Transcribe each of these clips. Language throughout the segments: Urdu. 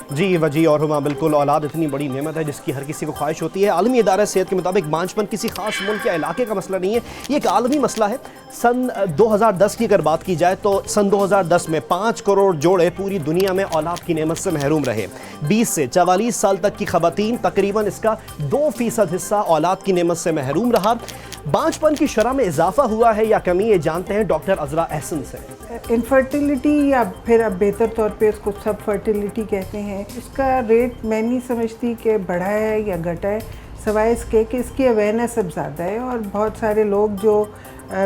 جی وجی اور ہما بالکل، اولاد اتنی بڑی نعمت ہے جس کی ہر کسی کو خواہش ہوتی ہے۔ عالمی ادارہ صحت کے مطابق بانجھپن کسی خاص ملک یا علاقے کا مسئلہ نہیں ہے، یہ ایک عالمی مسئلہ ہے۔ سن 2010 کی اگر بات کی جائے تو سن 2010 میں 5 کروڑ جوڑے پوری دنیا میں اولاد کی نعمت سے محروم رہے۔ 20 سے 44 سال تک کی خواتین تقریباً اس کا 2% حصہ اولاد کی نعمت سے محروم رہا۔ بانجھپن کی شرح میں اضافہ ہوا ہے یا کمی، یہ جانتے ہیں ڈاکٹر عذرا احسن سے۔ انفرٹیلیٹی یا پھر اب بہتر طور پہ اس کو سب فرٹیلیٹی کہتے ہیں، اس کا ریٹ میں نہیں سمجھتی کہ بڑھا ہے یا گھٹا ہے، سوائے اس کے کہ اس کی اویئرنیس اب زیادہ ہے، اور بہت سارے لوگ جو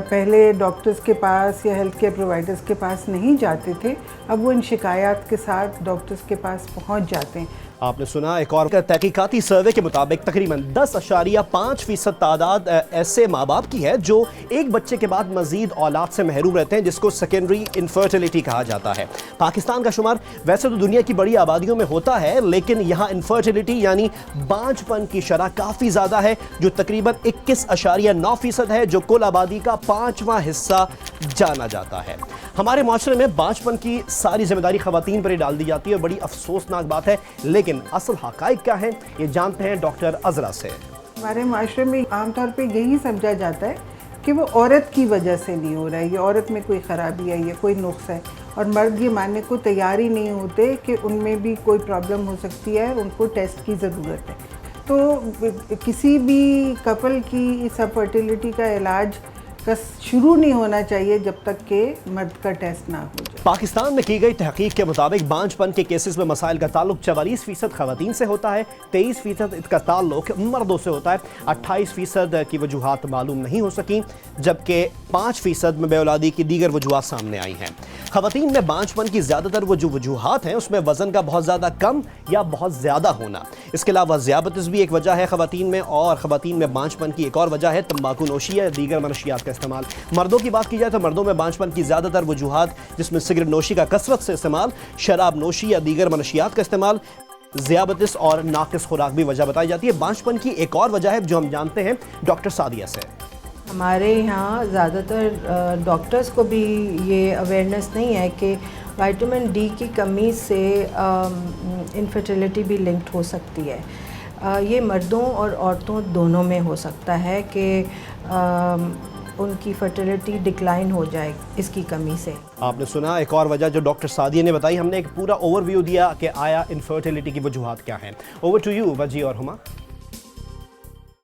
پہلے ڈاکٹرز کے پاس یا ہیلتھ کیئر پرووائڈرز کے پاس نہیں جاتے تھے، اب وہ ان شکایات کے ساتھ ڈاکٹرز کے پاس پہنچ جاتے ہیں۔ آپ نے سنا ایک اور تحقیقاتی سروے کے مطابق تقریباً 10.5% تعداد ایسے ماں باپ کی ہے جو ایک بچے کے بعد مزید اولاد سے محروم رہتے ہیں، جس کو سیکنڈری انفرٹیلیٹی کہا جاتا ہے۔ پاکستان کا شمار ویسے تو دنیا کی بڑی آبادیوں میں ہوتا ہے، لیکن یہاں انفرٹیلیٹی یعنی بانجھپن کی شرح کافی زیادہ ہے، جو تقریباً 21.9% ہے، جو کل آبادی کا 5واں حصہ جانا جاتا ہے۔ ہمارے معاشرے میں بانجھپن کی ساری ذمہ داری خواتین پر ہی ڈال دی جاتی ہے، بڑی افسوسناک بات ہے، لیکن اصل حقائق کیا ہیں یہ جانتے ہیں ڈاکٹر عذرا سے۔ ہمارے معاشرے میں عام طور پہ یہی سمجھا جاتا ہے کہ وہ عورت کی وجہ سے نہیں ہو رہا ہے، یا عورت میں کوئی خرابی ہے یا کوئی نقص ہے، اور مرد یہ ماننے کو تیار ہی نہیں ہوتے کہ ان میں بھی کوئی پرابلم ہو سکتی ہے اور ان کو ٹیسٹ کی ضرورت ہے۔ تو کسی بھی کپل کی سب فرٹیلیٹی کا علاج کا شروع نہیں ہونا چاہیے جب تک کہ مرد کا ٹیسٹ نہ ہو جائے۔ پاکستان میں کی گئی تحقیق کے مطابق بانجھپن کے کیسز میں مسائل کا تعلق 44% خواتین سے ہوتا ہے، 23% اس کا تعلق مردوں سے ہوتا ہے، 28% کی وجوہات معلوم نہیں ہو سکیں، جبکہ 5% میں بے اولادی کی دیگر وجوہات سامنے آئی ہیں۔ خواتین میں بانجھپن کی زیادہ تر وہ جو وجوہات ہیں اس میں وزن کا بہت زیادہ کم یا بہت زیادہ ہونا، اس کے علاوہ ذیابیطس بھی ایک وجہ ہے خواتین میں، اور خواتین میں بانجھپن کی ایک اور وجہ ہے تمباکو نوشی یا دیگر منشیات کا استعمال۔ مردوں کی بات کی جائے تو مردوں میں بانجھپن کی زیادہ تر وجوہات، جس میں سگریٹ نوشی کا کثرت سے استعمال، شراب نوشی یا دیگر منشیات کا استعمال، ذیابیطس اور ناقص خوراک بھی وجہ بتائی جاتی ہے۔ بانجھپن کی ایک اور وجہ ہے جو ہم جانتے ہیں ڈاکٹر سعدیہ سے۔ ہمارے یہاں زیادہ تر ڈاکٹرز کو بھی یہ اویئرنیس نہیں ہے کہ وائٹامن ڈی کی کمی سے انفرٹیلیٹی بھی لنکڈ ہو سکتی ہے۔ یہ مردوں اور عورتوں دونوں میں ہو سکتا ہے کہ ان کی فرٹیلیٹی ڈکلائن ہو جائے اس کی کمی سے۔ آپ نے سنا ایک اور وجہ جو ڈاکٹر سعدیہ نے بتائی، ہم نے ایک پورا اوور ویو دیا کہ آیا انفرٹیلیٹی کی وجوہات کیا ہیں۔ اوور ٹو یو وجی اور ہما۔